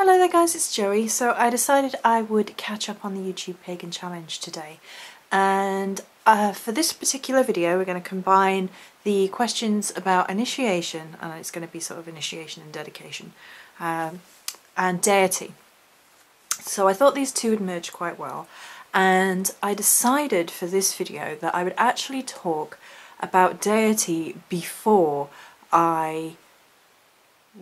Hello there guys, it's Joey. So I decided I would catch up on the YouTube Pagan Challenge today, and for this particular video we're going to combine the questions about initiation, and it's going to be sort of initiation and dedication, and deity. So I thought these two would merge quite well, and I decided for this video that I would actually talk about deity before I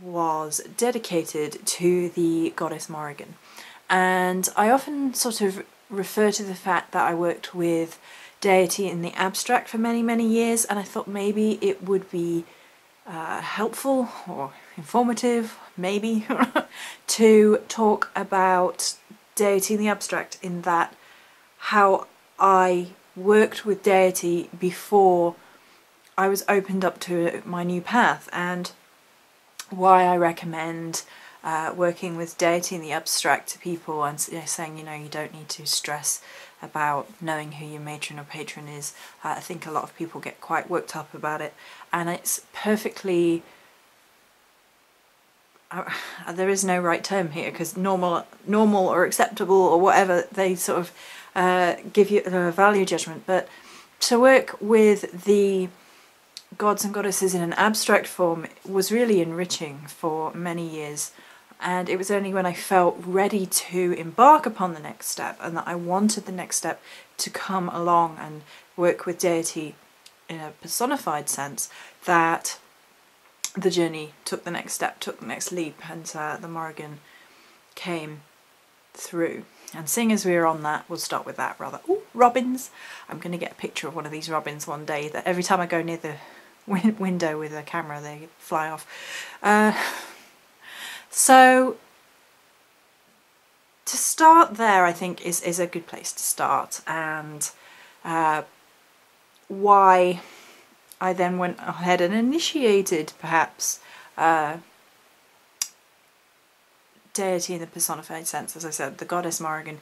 was dedicated to the goddess Morrigan. And I often sort of refer to the fact that I worked with deity in the abstract for many years, and I thought maybe it would be helpful or informative, maybe, to talk about deity in the abstract, in that how I worked with deity before I was opened up to my new path, and why I recommend working with deity in the abstract to people, and saying, you don't need to stress about knowing who your matron or patron is. I think a lot of people get quite worked up about it, and it's perfectly... there is no right term here, because normal or acceptable or whatever, they sort of give you a value judgment. But to work with the gods and goddesses in an abstract form was really enriching for many years, and it was only when I felt ready to embark upon the next step, and that I wanted the next step to come along and work with deity in a personified sense, that the journey took the next step, took the next leap, and the Morrigan came through. And seeing as we're on that, we'll start with that rather. Ooh, robins! I'm going to get a picture of one of these robins one day, that every time I go near the window with a camera they fly off. So to start there, I think is a good place to start, and why I then went ahead and initiated perhaps deity in the personified sense, as I said, the goddess Morrigan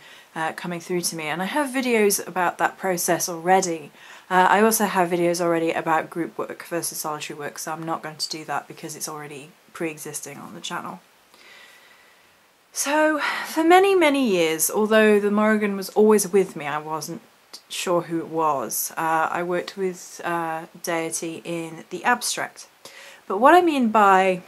coming through to me. And I have videos about that process already. I also have videos already about group work versus solitary work, so I'm not going to do that because it's already pre-existing on the channel. So for many years, although the Morrigan was always with me, I wasn't sure who it was. I worked with deity in the abstract. But what I mean by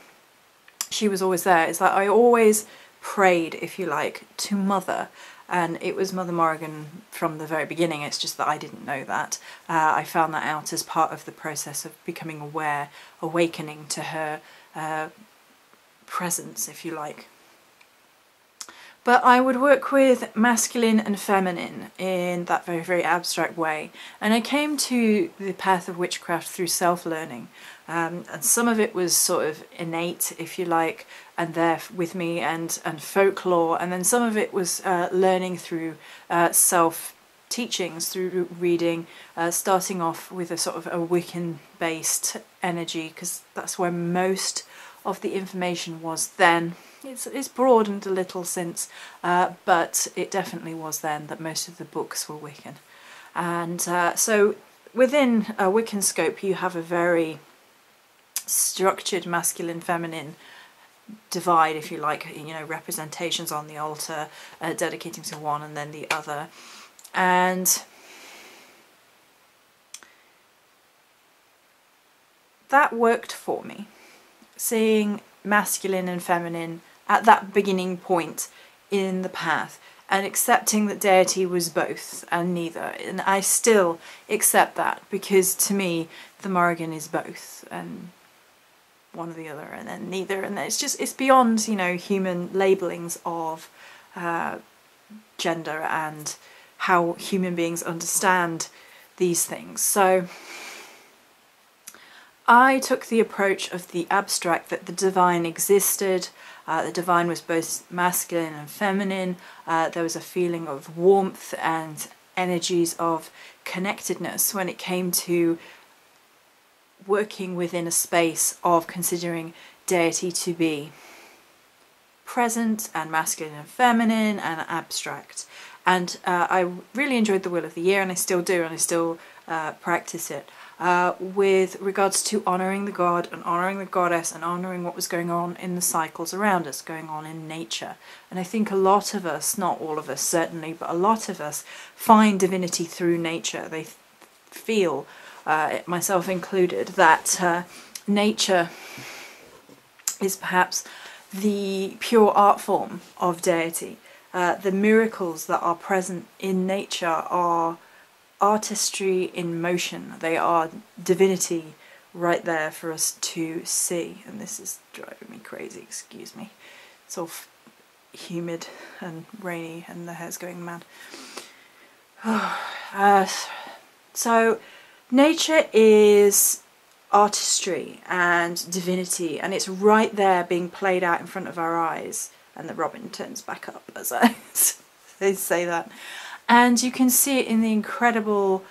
she was always there is that I always prayed, if you like, to Mother, and it was Mother Morrigan from the very beginning. It's just that I didn't know that. I found that out as part of the process of becoming aware, awakening to her presence, if you like. But I would work with masculine and feminine in that very abstract way, and I came to the path of witchcraft through self-learning, and some of it was sort of innate, if you like, and there with me, and folklore, and then some of it was learning through self-teachings, through reading, starting off with a sort of a Wiccan-based energy, because that's where most of the information was then. It's broadened a little since, but it definitely was then that most of the books were Wiccan. And so within a Wiccan scope you have a very structured masculine-feminine divide, if you like, representations on the altar, dedicating to one and then the other. And that worked for me, seeing masculine and feminine at that beginning point in the path, and accepting that deity was both and neither. And I still accept that, because to me the Morrigan is both, and one or the other, and then neither, and it's beyond, human labellings of gender and how human beings understand these things. So I took the approach of the abstract, that the divine existed. The divine was both masculine and feminine. There was a feeling of warmth and energies of connectedness when it came to working within a space of considering deity to be present and masculine and feminine and abstract. And I really enjoyed the Wheel of the Year, and I still do, and I still practice it. with regards to honouring the god and honouring the goddess and honouring what was going on in the cycles around us, going on in nature. And I think a lot of us, not all of us certainly, but a lot of us find divinity through nature. They feel, myself included, that nature is perhaps the pure art form of deity. The miracles that are present in nature are artistry in motion. They are divinity right there for us to see. And this is driving me crazy, excuse me. It's all humid and rainy and the hair's going mad. So nature is artistry and divinity, and it's right there being played out in front of our eyes. And the robin turns back up as I say that. And you can see it in the incredible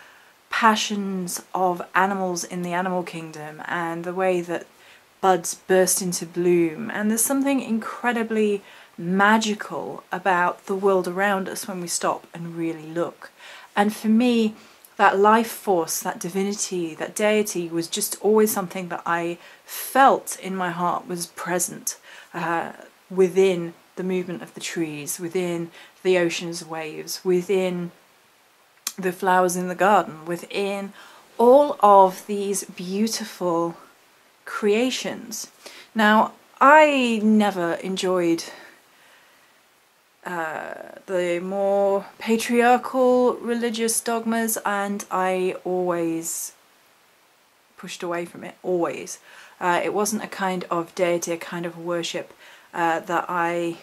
passions of animals in the animal kingdom and the way that buds burst into bloom. And there's something incredibly magical about the world around us when we stop and really look. And for me, that life force, that divinity, that deity was just always something that I felt in my heart was present within the movement of the trees, within the ocean's waves, within the flowers in the garden, within all of these beautiful creations. Now, I never enjoyed the more patriarchal religious dogmas, and I always pushed away from it, always. It wasn't a kind of deity, a kind of worship that I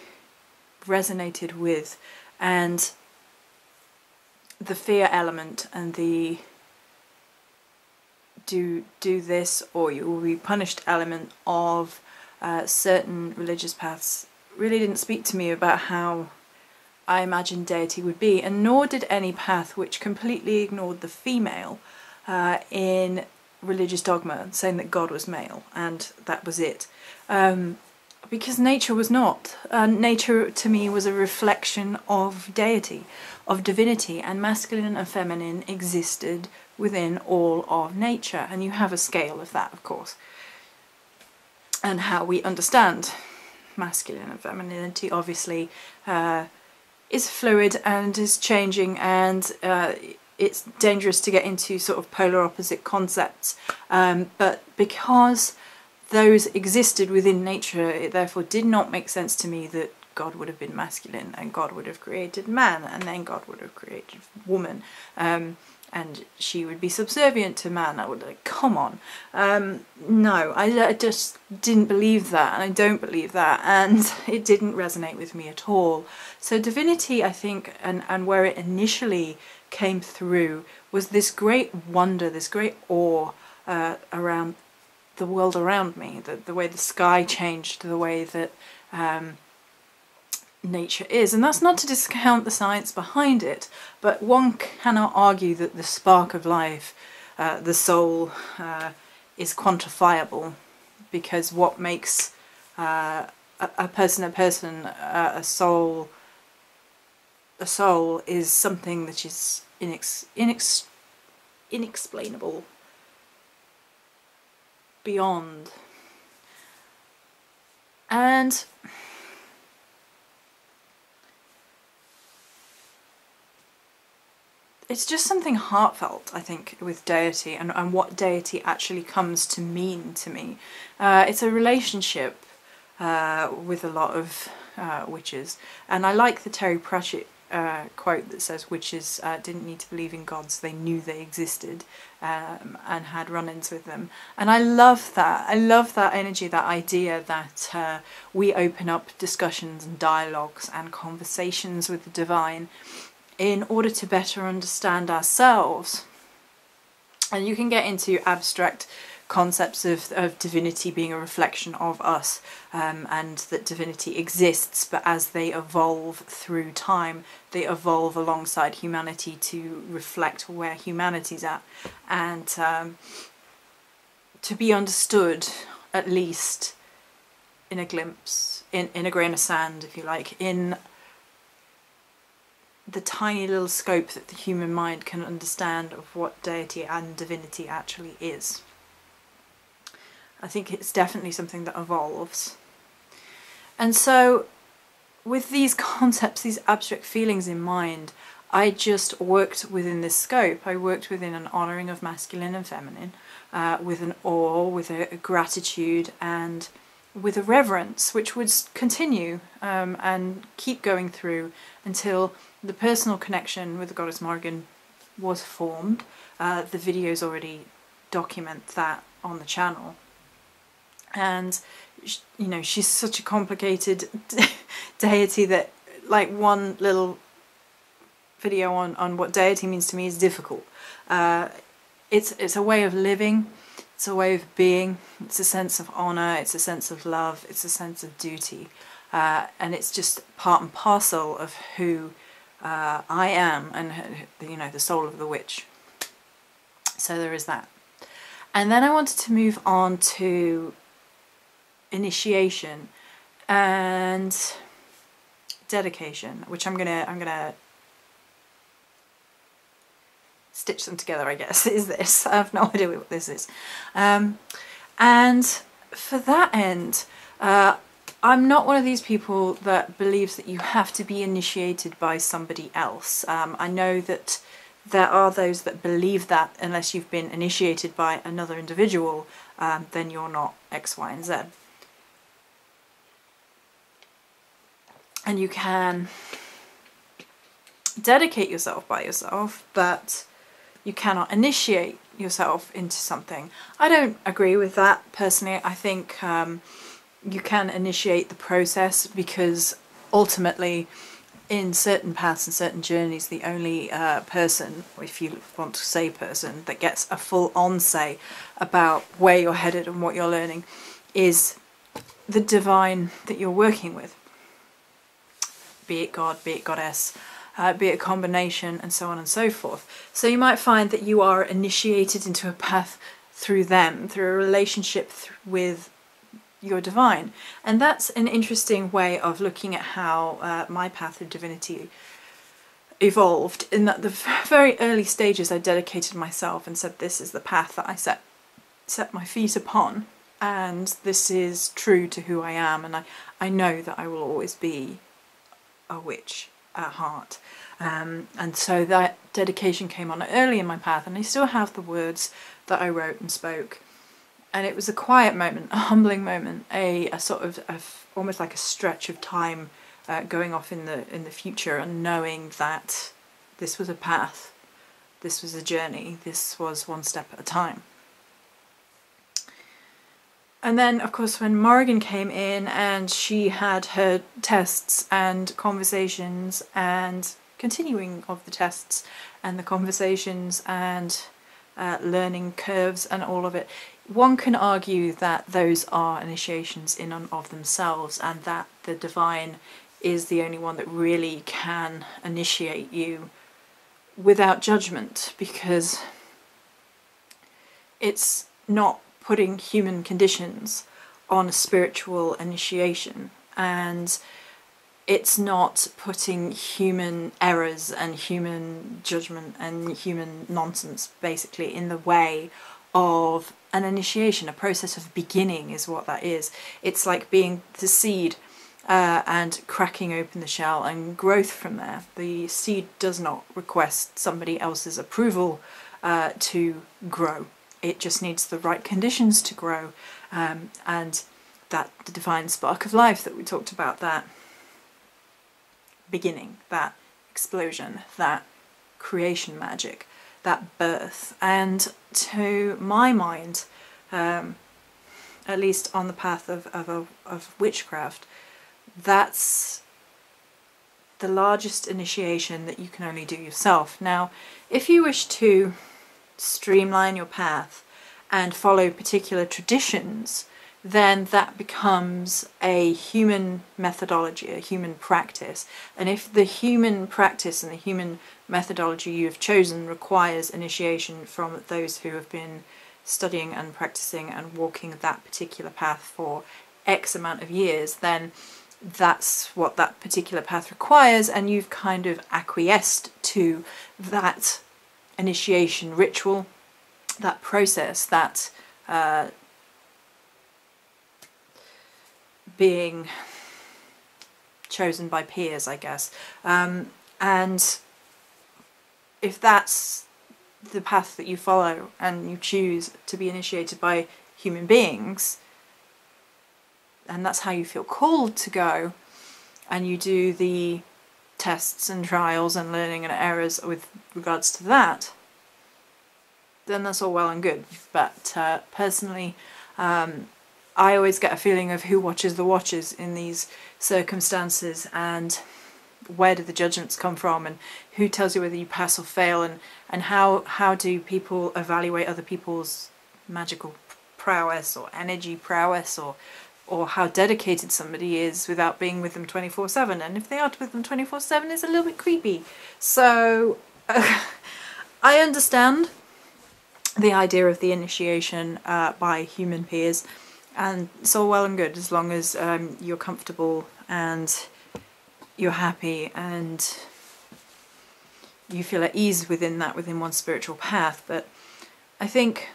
resonated with, and the fear element and the do this or you will be punished element of certain religious paths really didn't speak to me about how I imagined deity would be, and nor did any path which completely ignored the female in religious dogma, saying that God was male and that was it. Because nature was not. Nature to me was a reflection of deity, of divinity, and masculine and feminine existed within all of nature. And you have a scale of that, of course. And how we understand masculine and femininity obviously is fluid and is changing, and it's dangerous to get into sort of polar opposite concepts. But because those existed within nature, it therefore did not make sense to me that God would have been masculine and God would have created man and then God would have created woman, and she would be subservient to man. I would like, come on. No, I just didn't believe that, and I don't believe that, and it didn't resonate with me at all. So divinity, I think, and where it initially came through was this great wonder, this great awe around the world around me, the way the sky changed, the way that nature is. And that's not to discount the science behind it, but one cannot argue that the spark of life, the soul, is quantifiable, because what makes a person a soul is something that is inexplainable, beyond. And it's just something heartfelt, I think, with deity and what deity actually comes to mean to me. It's a relationship with a lot of witches, and I like the Terry Pratchett quote that says witches didn't need to believe in gods, they knew they existed, and had run-ins with them. And I love that. I love that energy, that idea that we open up discussions and dialogues and conversations with the divine in order to better understand ourselves. And you can get into abstract concepts of divinity being a reflection of us, and that divinity exists, but as they evolve through time, they evolve alongside humanity to reflect where humanity's at, and to be understood, at least in a glimpse, in a grain of sand, if you like, in the tiny little scope that the human mind can understand of what deity and divinity actually is. I think it's definitely something that evolves. And so with these concepts, these abstract feelings in mind, I just worked within this scope. I worked within an honouring of masculine and feminine, with an awe, with a gratitude, and with a reverence, which would continue and keep going through until the personal connection with the goddess Morrigan was formed. The videos already document that on the channel. And, you know, she's such a complicated deity that, like, one little video on what deity means to me is difficult. It's a way of living, it's a way of being, it's a sense of honour, it's a sense of love, it's a sense of duty, and it's just part and parcel of who I am, and, you know, the soul of the witch. So there is that. And then I wanted to move on to initiation and dedication, which I'm gonna stitch them together, I guess, is this. I have no idea what this is. And for that end, I'm not one of these people that believes that you have to be initiated by somebody else. I know that there are those that believe that unless you've been initiated by another individual, then you're not X, Y, and Z. And you can dedicate yourself by yourself, but you cannot initiate yourself into something. I don't agree with that personally. I think you can initiate the process, because ultimately in certain paths and certain journeys the only person, if you want to say person, that gets a full-on say about where you're headed and what you're learning is the divine that you're working with. Be it God, be it goddess, be it a combination, and so on and so forth. So you might find that you are initiated into a path through them, through a relationship with your divine. And that's an interesting way of looking at how my path of divinity evolved, in that the very early stages I dedicated myself and said, this is the path that I set my feet upon, and this is true to who I am, and I know that I will always be a witch at heart. And so that dedication came on early in my path, and I still have the words that I wrote and spoke. And it was a quiet moment, a humbling moment, a sort of almost like a stretch of time going off in the future, and knowing that this was a path, this was a journey, this was one step at a time. And then, of course, when Morrigan came in and she had her tests and conversations and continuing of the tests and the conversations and learning curves and all of it, one can argue that those are initiations in and of themselves, and that the divine is the only one that really can initiate you without judgment, because it's not putting human conditions on a spiritual initiation, and it's not putting human errors and human judgment and human nonsense basically in the way of an initiation. A process of beginning is what that is. It's like being the seed and cracking open the shell and growth from there. The seed does not request somebody else's approval to grow. It just needs the right conditions to grow, and that the divine spark of life that we talked about, that beginning, that explosion, that creation magic, that birth. And to my mind, at least on the path of witchcraft, that's the largest initiation that you can only do yourself. Now, if you wish to streamline your path and follow particular traditions, then that becomes a human methodology, a human practice. And if the human practice and the human methodology you have chosen requires initiation from those who have been studying and practicing and walking that particular path for X amount of years, then that's what that particular path requires, and you've kind of acquiesced to that initiation ritual, that process, that being chosen by peers, I guess. And if that's the path that you follow and you choose to be initiated by human beings, and that's how you feel called to go, and you do the tests and trials and learning and errors with regards to that, then that's all well and good. But personally, I always get a feeling of who watches the watchers in these circumstances, and where do the judgments come from, and who tells you whether you pass or fail, and how do people evaluate other people's magical prowess or energy prowess, or how dedicated somebody is without being with them 24/7, and if they are with them 24/7, it's a little bit creepy. So I understand the idea of the initiation by human peers, and it's all well and good as long as you're comfortable and you're happy and you feel at ease within one spiritual path. But I think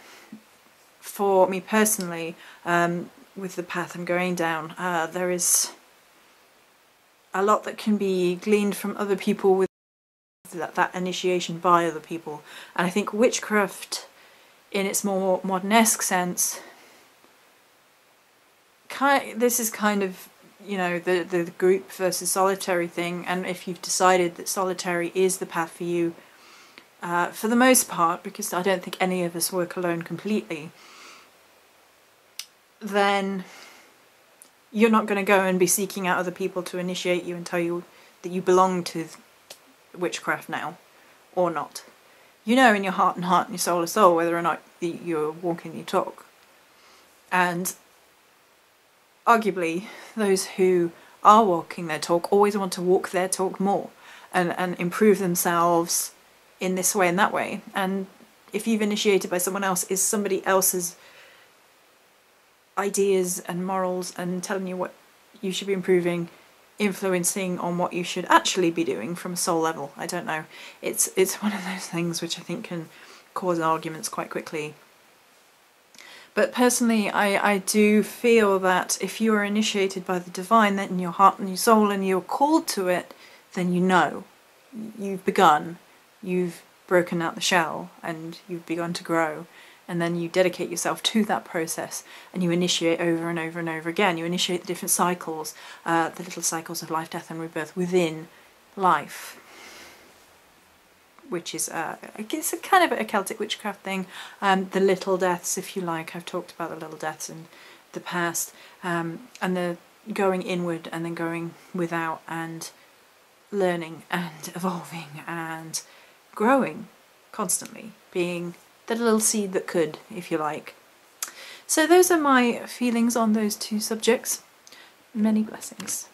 for me personally, with the path I'm going down, there is a lot that can be gleaned from other people with that initiation by other people. And I think witchcraft, in its more modern-esque sense, this is kind of, you know, the group versus solitary thing. And if you've decided that solitary is the path for you, for the most part, because I don't think any of us work alone completely, then you're not going to go and be seeking out other people to initiate you and tell you that you belong to witchcraft now, or not. You know in your heart and your soul to soul whether or not you're walking your talk. And arguably, those who are walking their talk always want to walk their talk more and improve themselves in this way and that way. And if you've initiated by someone else, is somebody else's ideas and morals and telling you what you should be improving influencing on what you should actually be doing from a soul level? I don't know. It's one of those things which I think can cause arguments quite quickly. But personally, I do feel that if you are initiated by the divine, then in your heart and your soul, and you're called to it, then you know. You've begun. You've broken out the shell, and you've begun to grow. And then you dedicate yourself to that process, and you initiate over and over and over again. You initiate the different cycles, the little cycles of life, death and rebirth within life, which is, I guess, a kind of a Celtic witchcraft thing. The little deaths, if you like. I've talked about the little deaths in the past, and the going inward and then going without, and learning and evolving and growing constantly, being the little seed that could, if you like. So those are my feelings on those two subjects. Many blessings.